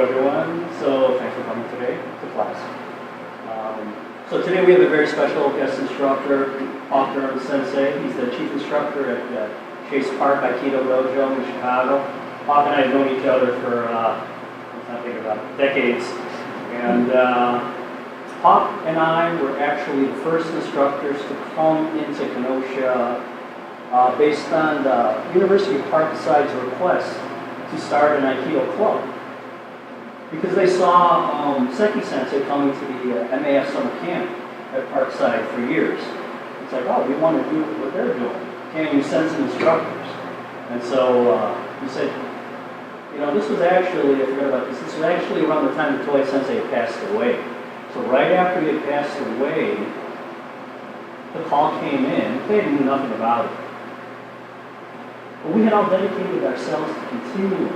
everyone. So thanks for coming today to class. So today we have a very special guest instructor, Durham Sensei. He's the chief instructor at Chase Park Aikido Dojo in Chicago. Hawk and I have known each other for, let's not think about it, decades. And Hawk and I were actually the first instructors to come into Kenosha based on the University of Parkside's request to start an Aikido club. Because they saw Seki Sensei coming to the MAF summer camp at Parkside for years. It's like, oh, we want to do what they're doing. Can you send some instructors? And so we said, you know, this was actually, I forgot about this, this was actually around the time that Toi Sensei had passed away. So right after he had passed away, the call came in. They knew nothing about it. But we had all dedicated ourselves to continue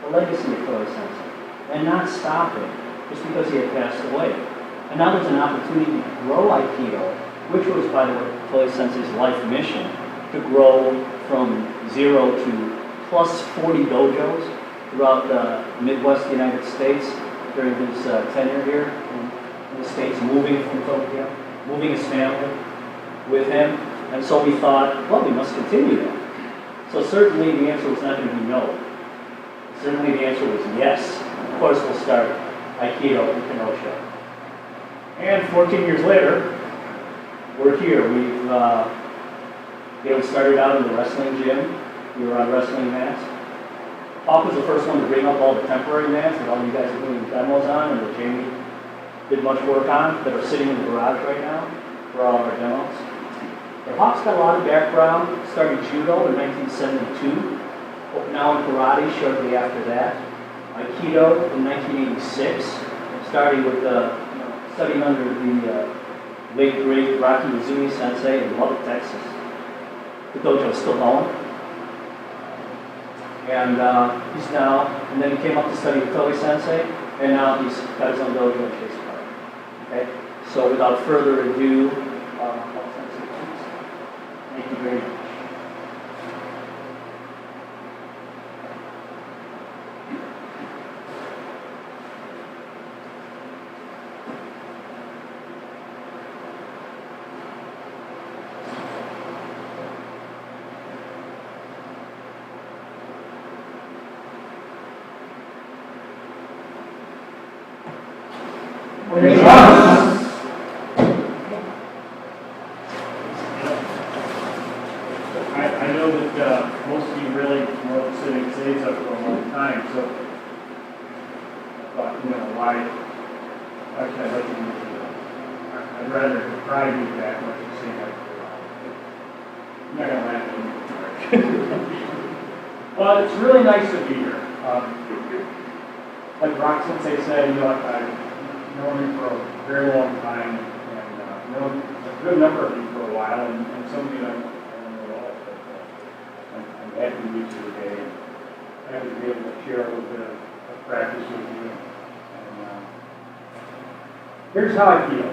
the legacy of Toi Sensei and not stop it just because he had passed away. And now there's an opportunity to grow Aikido, which was, by the way, Toi Sensei's life mission, to grow from 0 to plus 40 dojos throughout the Midwest United States during his tenure here in the States, moving from Tokyo, moving his family with him. And so we thought, well, we must continue that. So certainly the answer was not going to be no. Certainly the answer was yes. Of course, we'll start Aikido in Kenosha. And 14 years later, we're here. We started out in the wrestling gym. We were on wrestling mats. Hawk was the first one to bring up all the temporary mats that all you guys are doing demos on, and that Jamie did much work on, that are sitting in the garage right now for all our demos. But Hawk's got a lot of background. Started judo in 1972. Now in karate shortly after that. Aikido in 1986, starting with studying under the late great Rocky Uzui Sensei in Lubbock, Texas. The dojo is still going. And he's now, and then he came up to study with Toi Sensei, and now he's got his own dojo in Chase Park. Okay? So without further ado, thank you very much. I know that most of you really were sitting states up for a long time, so I thought, why should I let you do that? I'd rather try to do that much as seem like I'm not going to laugh at you. Well, it's really nice to be here. Like Rock Sensei said, I've known him for a very long time, and known a good number of you for a while, and some of you I don't know at all, but I'm happy to meet you today. I'm happy to be able to share a little bit of practice with you. And here's how I feel.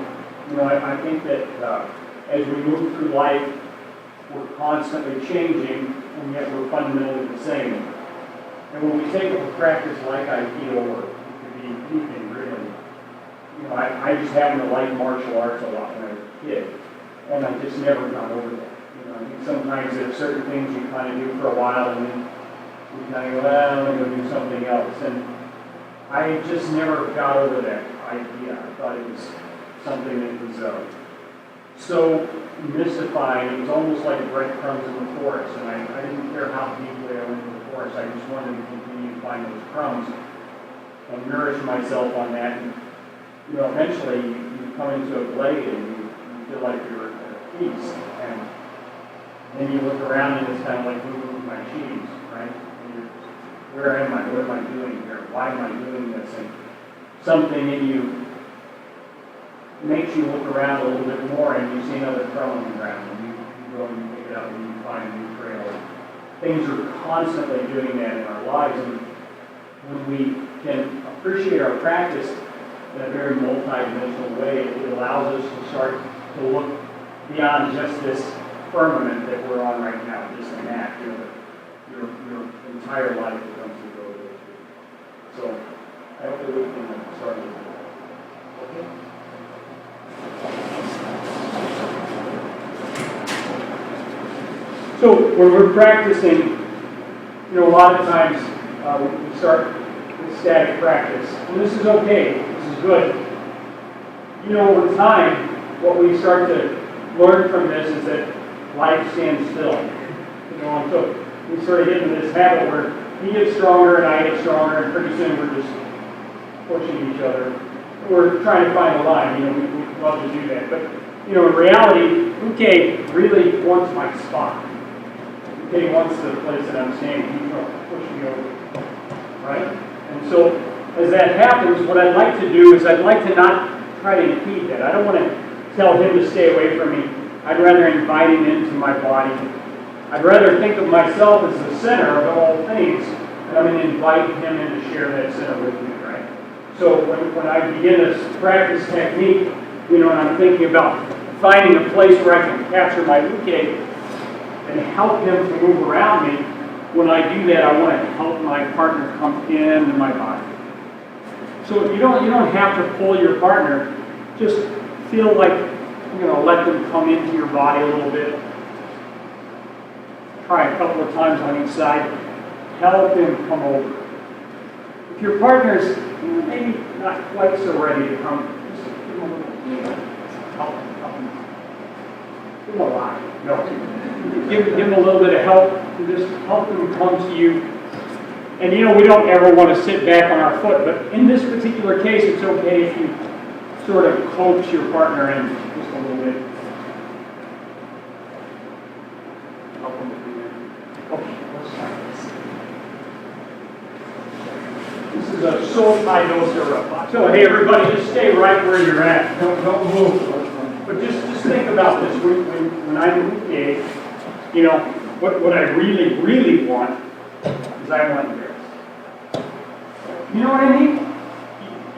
I think that as we move through life, we're constantly changing, and yet we're fundamentally the same. And when we take up a practice like Aikido, or it could be anything really, I just happened to like martial arts a lot when I was a kid, and I just never got over that. I think sometimes there are certain things you kind of do for a while, and then you kind of go, well, I'm going to do something else. And I just never got over that idea. I thought it was something that was so mystifying. It was almost like breadcrumbs in the forest, and I didn't care how deeply I went into the forest. I just wanted to continue to find those crumbs and nourish myself on that. And, eventually you come into a glade and you feel like you're at a feast, and then you look around and it's kind of like, who my cheese, right? And where am I? What am I doing here? Why am I doing this? And something in you makes you look around a little bit more, and you see another crumb on the ground, and you go and you pick it up and you find a new trail. Things are constantly doing that in our lives, and when we can appreciate our practice in a very multi-dimensional way, it allows us to start to look beyond just this firmament that we're on right now, just a mat. Your entire life becomes a go-to. So hopefully we can start with that. Okay. So when we're practicing, a lot of times we start with static practice. And this is okay, this is good. Over time, what we start to learn from this is that life stands still. And so we sort of get into this habit where he gets stronger and I get stronger, and pretty soon we're just pushing each other. We're trying to find a line, we love to do that. But, in reality, Uke really wants my spot. Uke wants the place that I'm standing. He's going to push me over, right? And so, as that happens, what I'd like to do is I'd like to not try to impede that. I don't want to tell him to stay away from me. I'd rather invite him into my body. I'd rather think of myself as the center of all things, and I'm going to invite him in to share that center with me, right? So when I begin this practice technique, and I'm thinking about finding a place where I can capture my uke and help him to move around me, when I do that, I want to help my partner come into my body. So you don't have to pull your partner. Just feel like let them come into your body a little bit. Try a couple of times on each side. Help them come over. If your partner's maybe not quite so ready to come, just give them a little help them. Give them a lot. No. Give them a little bit of help. And just help them come to you. And we don't ever want to sit back on our foot, but in this particular case, it's okay if you sort of coax your partner in just a little bit. Help them to do that. Okay, let's try this. This is a Shotai Dosara. So hey everybody, just stay right where you're at. Don't move. But just think about this. When I'm Uke, what I really, really want is I want this. You know what I mean?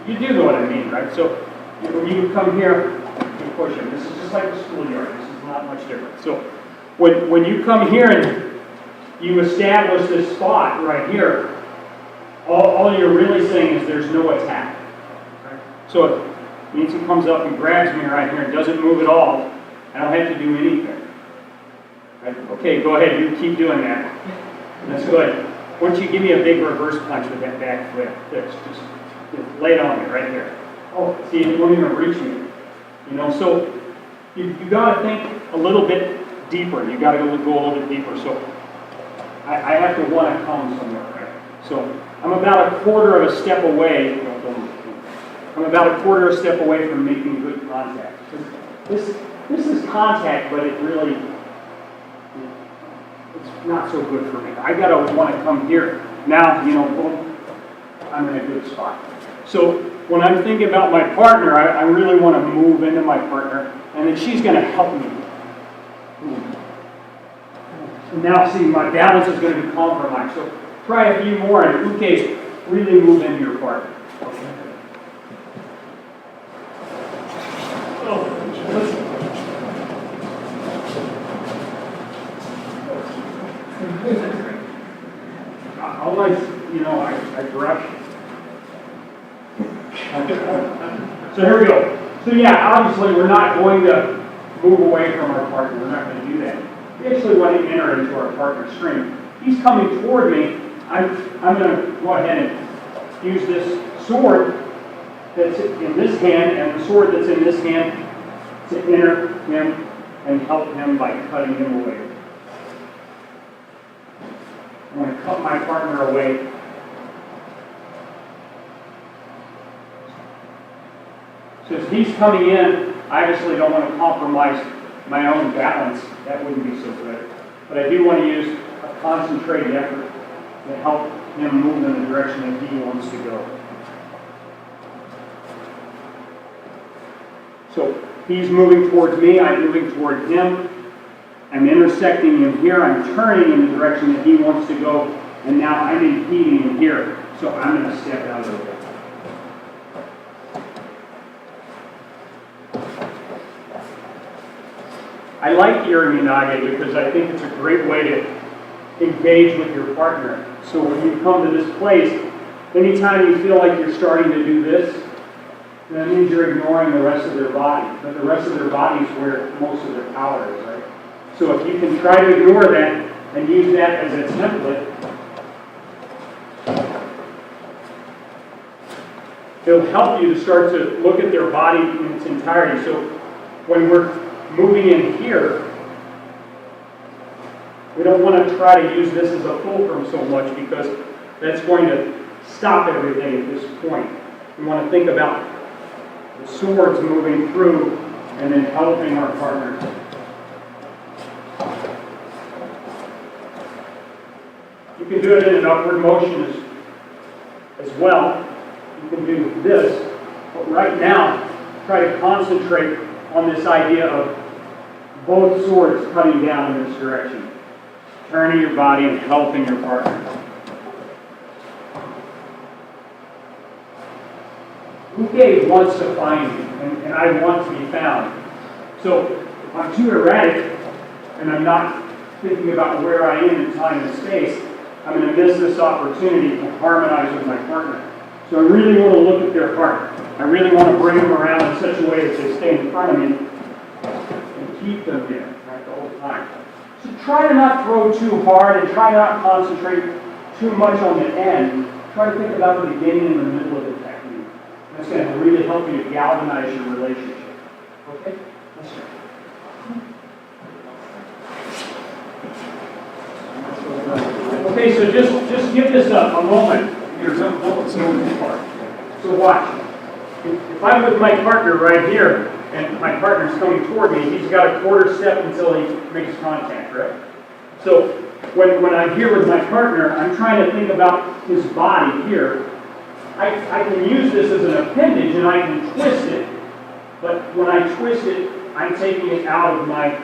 You do know what I mean, right? So when you come here, you push him. This is just like the schoolyard. This is not much different. So when you come here and you establish this spot right here, all you're really saying is there's no attack. Right? So it means he comes up and grabs me right here and doesn't move at all. I don't have to do anything. Right? Okay, go ahead. You keep doing that. That's good. Once you give me a big reverse punch with that back foot, just lay it on me right here. Oh, see, it won't even reach me. So you got to think a little bit deeper. You got to go a little bit deeper. So I have to want to come somewhere, right? So I'm about a quarter of a step away. I'm about a quarter of a step away from making good contact. This is contact, but it really. It's not so good for me. I gotta want to come here. Now, boom, I'm in a good spot. So when I'm thinking about my partner, I really want to move into my partner, and then she's going to help me. And now, see, my balance is going to be compromised. So try a few more, and Uke's really move into your partner. Okay. I brush. So here we go. So yeah, obviously we're not going to move away from our partner. We're not going to do that. We actually want to enter into our partner's strength. He's coming toward me. I'm going to go ahead and use this sword that's in this hand and the sword that's in this hand to enter him and help him by cutting him away. I'm going to cut my partner away. So as he's coming in, I obviously don't want to compromise my own balance. That wouldn't be so good. But I do want to use a concentrated effort to help him move in the direction that he wants to go. So he's moving towards me, I'm moving toward him. I'm intersecting him here, I'm turning in the direction that he wants to go, and now I'm impeding him here. So I'm going to step out of the way. I like Iriminage because I think it's a great way to engage with your partner. So when you come to this place, Anytime you feel like you're starting to do this, that means you're ignoring the rest of their body. But the rest of their body is where most of their power is, right? So if you can try to ignore that and use that as a template, it'll help you to start to look at their body in its entirety. So when we're moving in here, we don't want to try to use this as a fulcrum so much because that's going to stop everything at this point. We want to think about the swords moving through and then helping our partner. You can do it in an upward motion as well. You can do this, but right now, try to concentrate on this idea of both swords cutting down in this direction. Turning your body and helping your partner. Uke wants to find me, and I want to be found. So if I'm too erratic, and I'm not thinking about where I am in time and space, I'm going to miss this opportunity to harmonize with my partner. So I really want to look at their heart. I really want to bring them around in such a way that they stay in front of me and keep them there, right, the whole time. So try to not throw too hard and try not to concentrate too much on the end. Try to think about the beginning and the middle of the technique. That's going to really help you to galvanize your relationship. Okay? Let's try. Okay, so just give this a moment. Here's a part. So watch. If I'm with my partner right here, and my partner's coming toward me, he's got a quarter step until he makes contact, right? So when I'm here with my partner, I'm trying to think about his body here. I can use this as an appendage and I can twist it, but when I twist it, I'm taking it out of my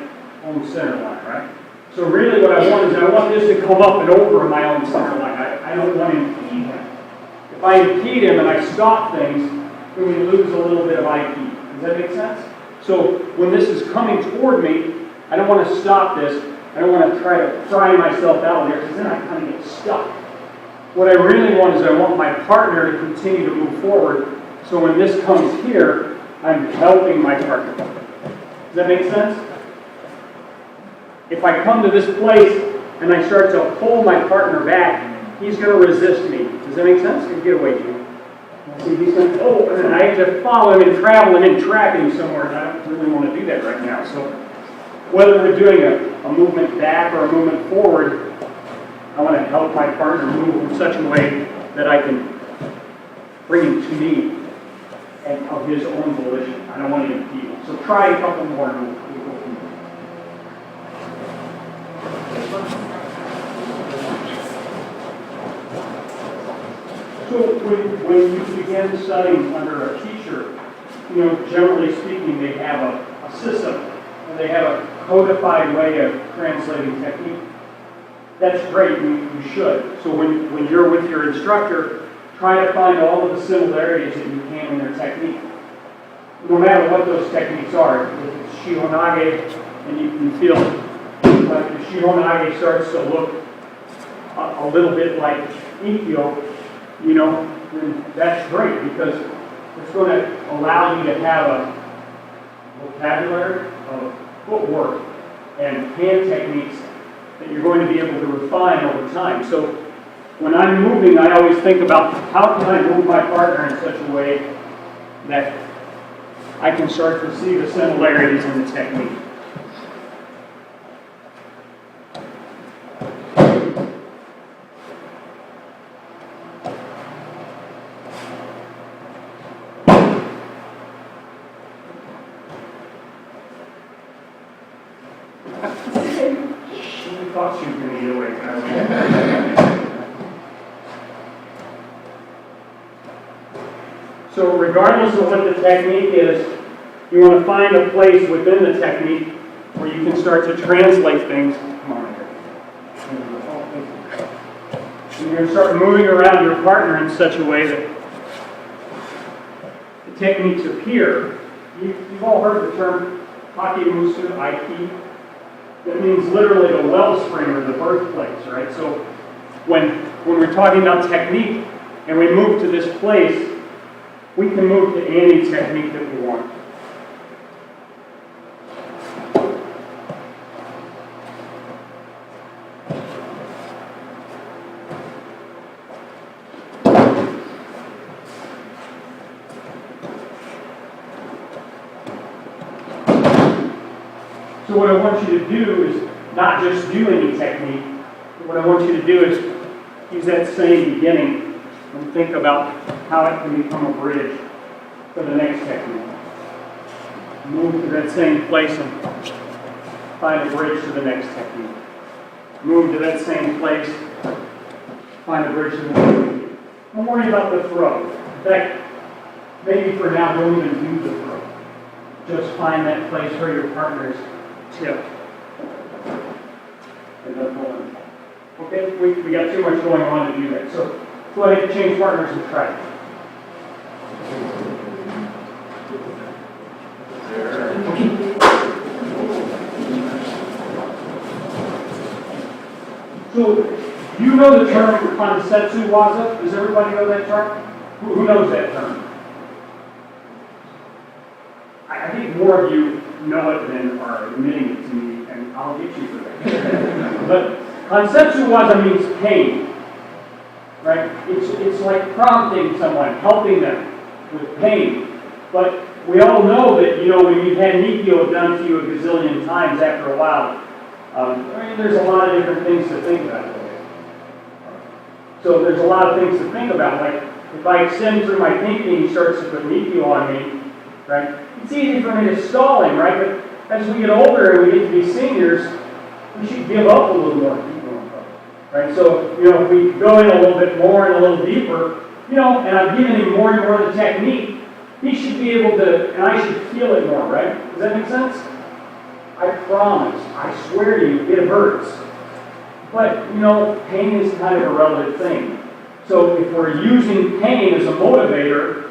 own center line, right? So really what I want is I want this to come up and over my own center line. I don't want to impede him. If I impede him and I stop things, then we lose a little bit of Aikido. Does that make sense? So when this is coming toward me, I don't want to stop this. I don't want to try to pry myself out of there because then I kind of get stuck. What I really want is I want my partner to continue to move forward. So when this comes here, I'm helping my partner. Does that make sense? If I come to this place and I start to pull my partner back, he's going to resist me. Does that make sense? Get away, Jim. See, he's going to, oh, and I have to follow him and travel him and track him somewhere, and I don't really want to do that right now. So whether we're doing a movement back or a movement forward, I want to help my partner move in such a way that I can bring him to me and of his own volition. I don't want to impede him. So try a couple more and we'll go from there. So when you begin studying under a teacher, generally speaking, they have a system, and they have a codified way of translating technique. That's great, you should. So when you're with your instructor, try to find all of the similarities that you can in their technique. No matter what those techniques are, if it's Shihonage, and you can feel like the Shihonage starts to look a little bit like Ikkyo, then that's great because it's going to allow you to have a vocabulary of footwork and hand techniques that you're going to be able to refine over time. So when I'm moving, I always think about how can I move my partner in such a way that I can start to see the similarities in the technique. Thought she was going to get away. So regardless of what the technique is, you want to find a place within the technique where you can start to translate things. Come on here. You're going to start moving around your partner in such a way that the techniques appear. You've all heard the term Hakemusu Aiki. That means literally the wellspring or the birthplace, right? So when we're talking about technique, and we move to this place, we can move to any technique that we want. So what I want you to do is not just do any technique. What I want you to do is use that same beginning and think about how it can become a bridge for the next technique. Move to that same place and find a bridge to the next technique. Move to that same place, find a bridge to the next technique. Don't worry about the throw. In fact, maybe for now, don't even do the throw. Just find that place where your partner is tipped. And then pull in. Okay, we got too much going on to do that. So go ahead and change partners and try it. So, you know the term Kansetsu Waza? Does everybody know that term? Who knows that term? I think more of you know it than are admitting it to me, and I'll get you for that. But Kansetsu Waza means pain, right? It's like prompting someone, helping them with pain. But we all know that, when you've had Nikyo done to you a gazillion times after a while, there's a lot of different things to think about. So there's a lot of things to think about. Like, if I extend through my thinking and he starts to put Nikyo on me, right? It's easy for me to stall him, right? But as we get older and we get to be seniors, we should give up a little more. Right? So, if we go in a little bit more and a little deeper, and I'm giving him more and more of the technique, he should be able to, and I should feel it more, right? Does that make sense? I promise, I swear to you, it hurts. But, pain is kind of a relative thing. So if we're using pain as a motivator,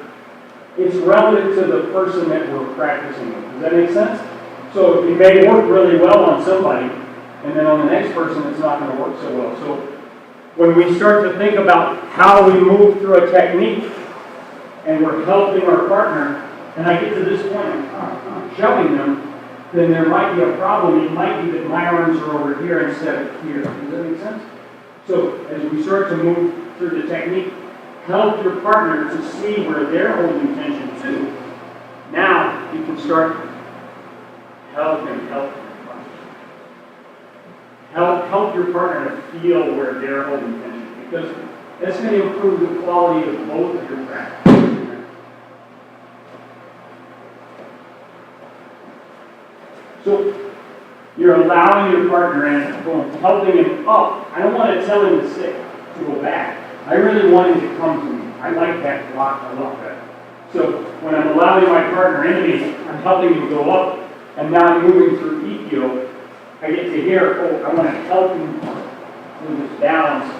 it's relative to the person that we're practicing with. Does that make sense? So it may work really well on somebody, and then on the next person it's not going to work so well. So when we start to think about how we move through a technique, and we're helping our partner, and I get to this point of shoving them, then there might be a problem. It might be that my arms are over here instead of here. Does that make sense? So as we start to move through the technique, help your partner to see where they're holding tension too. Now you can start helping your partner. Help your partner to feel where they're holding tension, because that's going to improve the quality of both of your practice. So you're allowing your partner in, helping him up. I don't want to tell him to sit, to go back. I really want him to come to me. I like that block. I love that. So when I'm allowing my partner into me, I'm helping him go up, and now I'm moving through Ikkyo. I get to hear, I want to help him with his balance.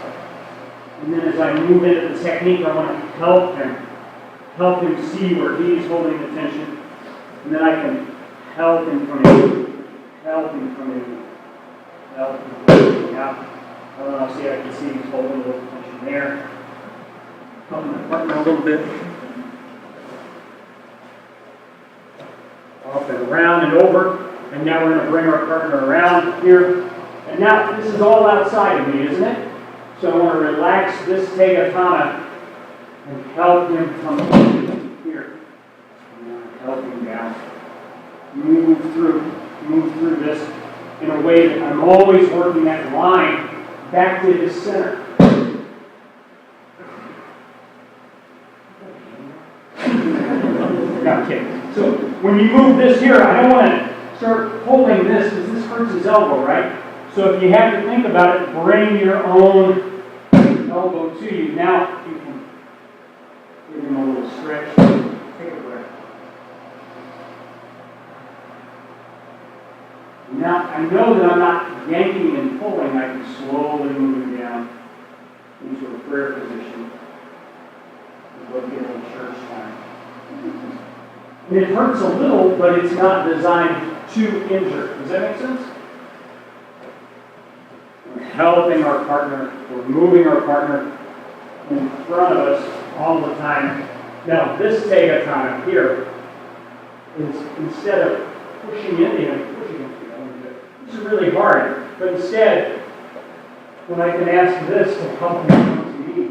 And then as I move into the technique, I want to help him see where he's holding the tension. And then I can help him from him, help him from him, help him from him. Now, see, I can see he's holding a little tension there. Helping my partner a little bit. Up and around and over. And now we're going to bring our partner around here. And now this is all outside of me, isn't it? So I want to relax this Tegatana and help him come here. And help him down. Move through this in a way that I'm always working that line back to the center. Okay. So when you move this here, I don't want to start holding this because this hurts his elbow, right? So if you have to think about it, bring your own elbow to you. Now you can give him a little stretch. Take a breath. Now, I know that I'm not yanking and pulling. I can slowly move him down into a prayer position. We'll get a little church time. And it hurts a little, but it's not designed to injure. Does that make sense? We're helping our partner. We're moving our partner in front of us all the time. Now, this Tegaton up here is, instead of pushing into him, this is really hard, but instead, when I can ask this to help him come to me,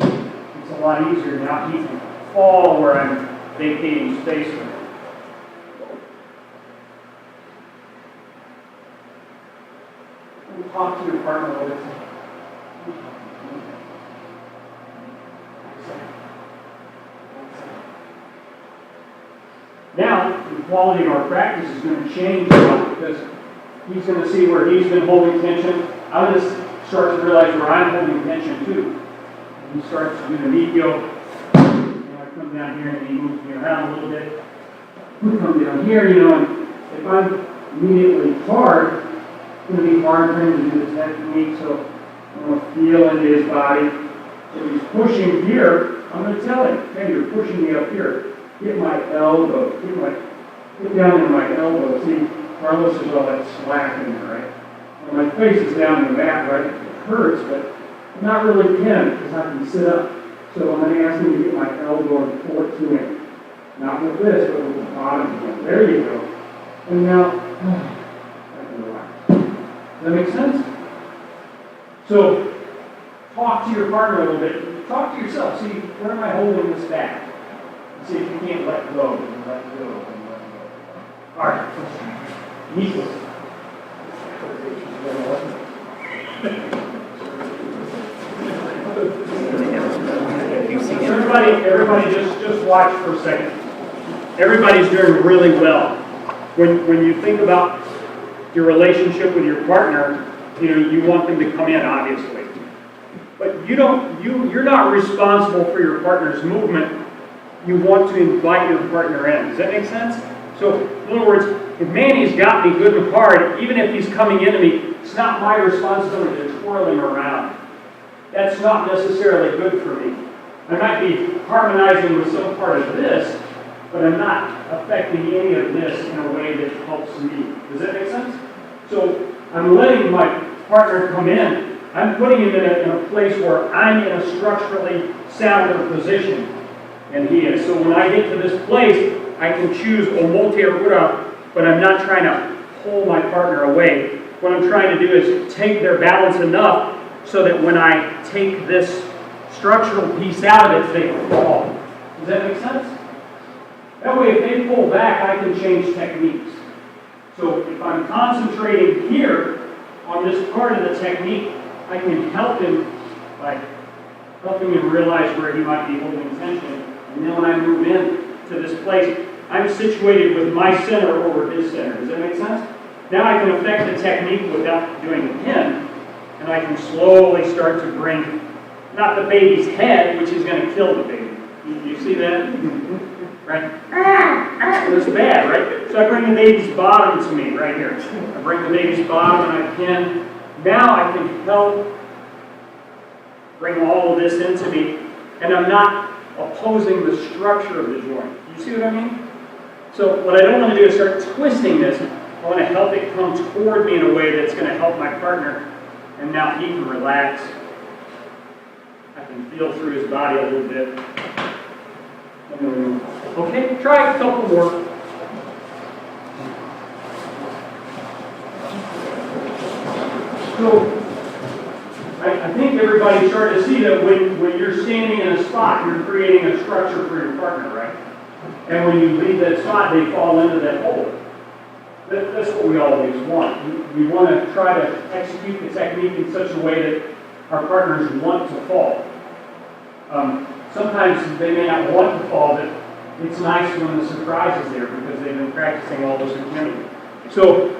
it's a lot easier. Now he can fall where I'm vacating space for him. Talk to your partner a little bit. Now, the quality of our practice is going to change a lot because he's going to see where he's been holding tension. I'm going to start to realize where I'm holding tension too. He starts to do the Nikyo. I come down here and he moves me around a little bit. We come down here, and if I'm immediately hard, it's going to be hard for him to do the technique, so I'm going to feel into his body. So he's pushing here, I'm going to tell him, hey, you're pushing me up here. Get my elbow, get down in my elbow. See, Carlos is all that slack in there, right? When my face is down in the mat, right? It hurts, but not really can, because I can sit up. So I'm going to ask him to get my elbow and pull it to him. Not with this, but with the bottom again. There you go. And now, I can relax. Does that make sense? So, talk to your partner a little bit. Talk to yourself. See, where am I holding this back? And see if you can't let go and let go and let go. All right. Equal. Everybody just watch for a second. Everybody's doing really well. When you think about your relationship with your partner, you want them to come in, obviously. But you're not responsible for your partner's movement. You want to invite your partner in. Does that make sense? So, in other words, if Manny's got me good and hard, even if he's coming into me, it's not my responsibility to twirl him around. That's not necessarily good for me. I might be harmonizing with some part of this, but I'm not affecting any of this in a way that helps me. Does that make sense? So I'm letting my partner come in. I'm putting him in a place where I'm in a structurally sounder position than he is. So when I get to this place, I can choose omote or ura, but I'm not trying to pull my partner away. What I'm trying to do is take their balance enough so that when I take this structural piece out of it, they fall. Does that make sense? That way, if they pull back, I can change techniques. So if I'm concentrating here on this part of the technique, I can help him by helping him realize where he might be holding tension. And then when I move in to this place, I'm situated with my center over his center. Does that make sense? Now I can affect the technique without doing the pin, and I can slowly start to bring not the baby's head, which is going to kill the baby. You see that? Right? It's bad, right? So I bring the baby's bottom to me right here. I bring the baby's bottom and I pin. Now I can help bring all of this into me, and I'm not opposing the structure of the joint. You see what I mean? So what I don't want to do is start twisting this. I want to help it come toward me in a way that's going to help my partner, and now he can relax. I can feel through his body a little bit. Okay, try a couple more. So, I think everybody's starting to see that when you're standing in a spot, you're creating a structure for your partner, right? And when you leave that spot, they fall into that hole. That's what we always want. We want to try to execute the technique in such a way that our partners want to fall. Sometimes they may not want to fall, but it's nice when the surprise is there because they've been practicing all this intently. So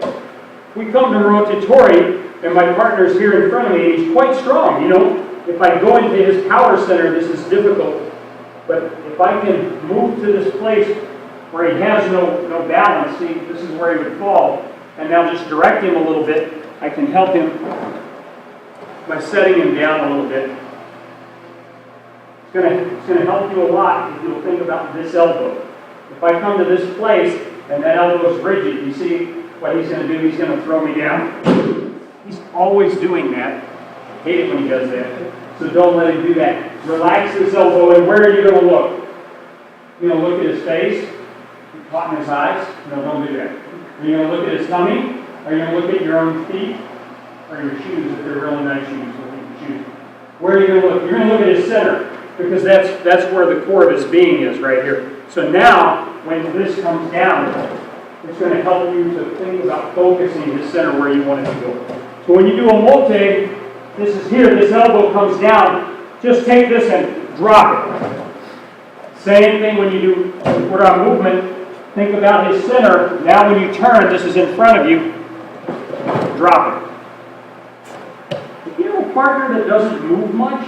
we come to rotatori, and my partner's here in front of me, and he's quite strong. If I go into his power center, this is difficult. But if I can move to this place where he has no balance, see, this is where he would fall, and now just direct him a little bit, I can help him by setting him down a little bit. It's going to help you a lot if you'll think about this elbow. If I come to this place and that elbow is rigid, you see what he's going to do? He's going to throw me down. He's always doing that. I hate it when he does that. So don't let him do that. Relax this elbow, and where are you going to look? You're going to look at his face, caught in his eyes. No, don't do that. Are you going to look at his tummy? Are you going to look at your own feet? Or your shoes, if they're really nice shoes, look at your shoes. Where are you going to look? You're going to look at his center, because that's where the core of his being is, right here. So now, when this comes down, it's going to help you to think about focusing his center where you want it to go. So when you do a multi, this is here, this elbow comes down, just take this and drop it. Same thing when you do Durham movement, think about his center. Now when you turn, this is in front of you, drop it. If you have a partner that doesn't move much,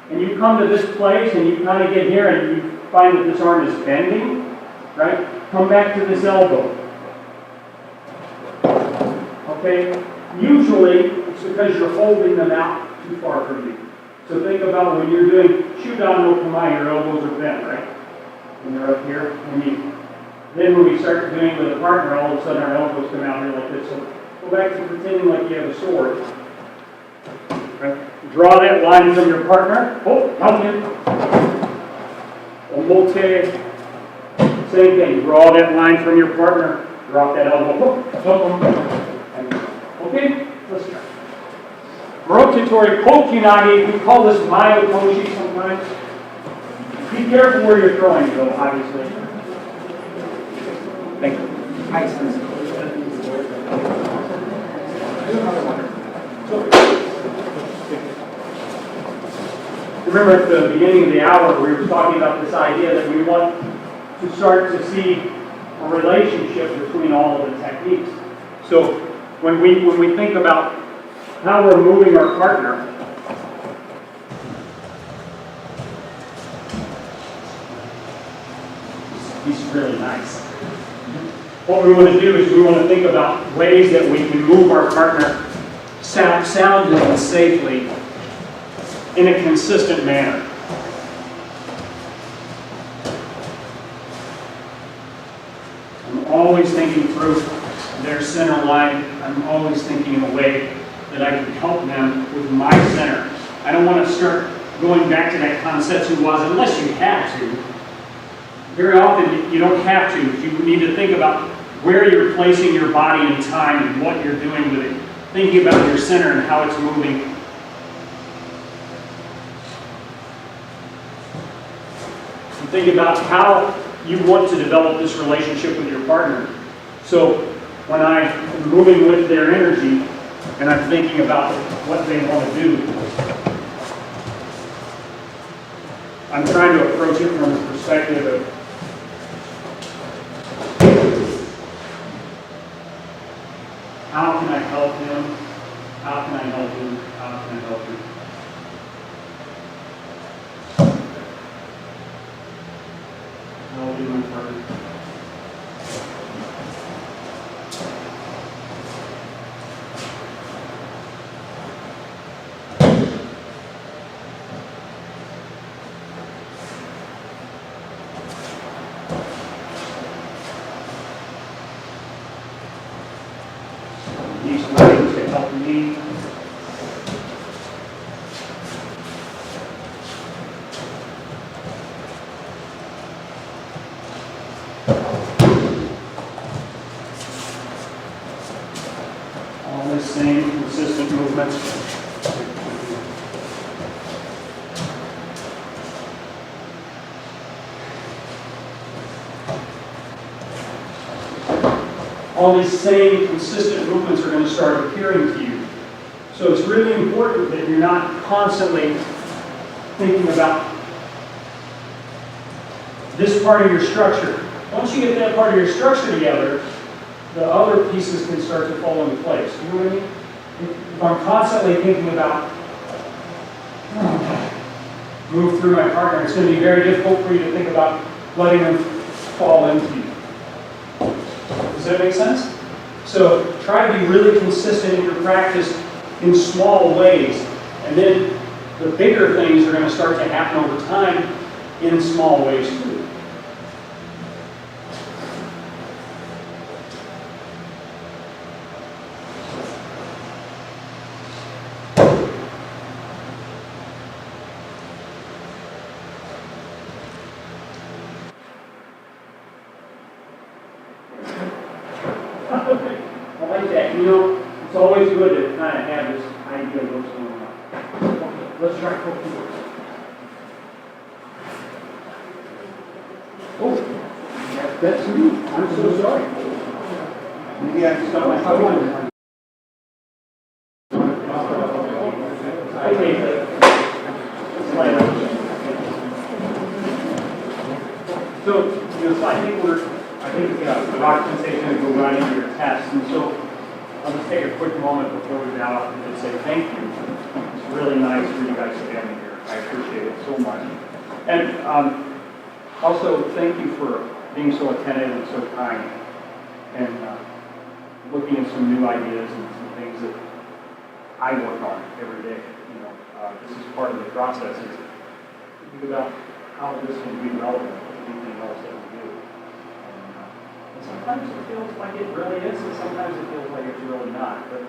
and you come to this place and you kind of get here and you find that this arm is bending, right? Come back to this elbow. Okay? Usually, it's because you're holding them out too far from you. So think about when you're doing Shudan no Kamae, your elbows are bent, right? When they're up here. Then when we start doing it with a partner, all of a sudden our elbows come out here like this. So go back to pretending like you have a sword. Right? Draw that line from your partner. Oh, help him. Omote. Same thing. Draw that line from your partner. Drop that elbow. Okay, let's try. Rotatori Kokinagi, we call this Mayotoshi sometimes. Be careful where you're throwing, though, obviously. Thank you. Remember at the beginning of the hour, we were talking about this idea that we want to start to see a relationship between all of the techniques. So when we think about how we're moving our partner, he's really nice. What we want to do is we want to think about ways that we can move our partner soundly and safely in a consistent manner. I'm always thinking through their center line. I'm always thinking in a way that I can help them with my center. I don't want to start going back to that Kansetsu was unless you have to. Very often you don't have to. You need to think about where you're placing your body in time and what you're doing with it. Thinking about your center and how it's moving. And think about how you want to develop this relationship with your partner. So when I'm moving with their energy and I'm thinking about what they want to do, I'm trying to approach it from the perspective of how can I help him? How can I help him? How can I help him? How will do my partner? These ways to help me. All the same consistent movements. All these same consistent movements are going to start appearing to you. So it's really important that you're not constantly thinking about this part of your structure. Once you get that part of your structure together, the other pieces can start to fall into place. You know what I mean? If I'm constantly thinking about move through my partner, it's going to be very difficult for you to think about letting them fall into you. Does that make sense? So try to be really consistent in your practice in small ways. And then the bigger things are going to start to happen over time in small ways too. always good to kind of have this idea of what's going on. Let's try full force. Oh, that's me. I'm so sorry. Maybe I stopped my phone. Okay. So I think Lazo Sensei is going to go right into your test, and so I'll just take a quick moment before we bow out and just say thank you. It's really nice for you guys to have me here. I appreciate it so much. And also, thank you for being so attentive and so kind, and looking at some new ideas and some things that I work on every day. This is part of the process. Is think about how this can be relevant to anything else that we do. And sometimes it feels like it really is, and sometimes it feels like it's really not. But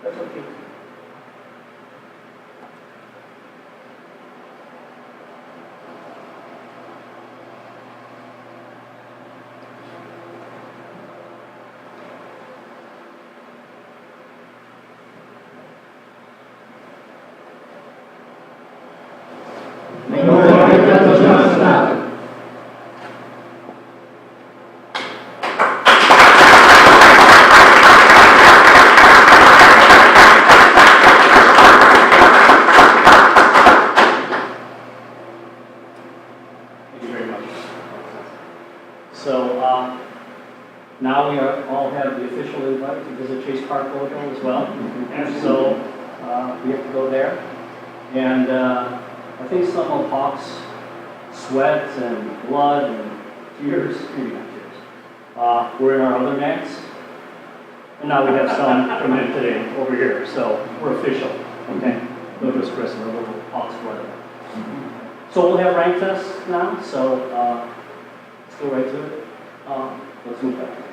that's okay. Now we all have the official invite to visit Chase Park Dojo as well. And so we have to go there. And I think some of Hawk's sweat and blood and tears, maybe not tears, were in our other mats. And now we have some come in today over here. So we're official. Okay? Dojo's Chris, and a little Hawk's blood. So we'll have rank tests now. So let's go right to it. Let's move back.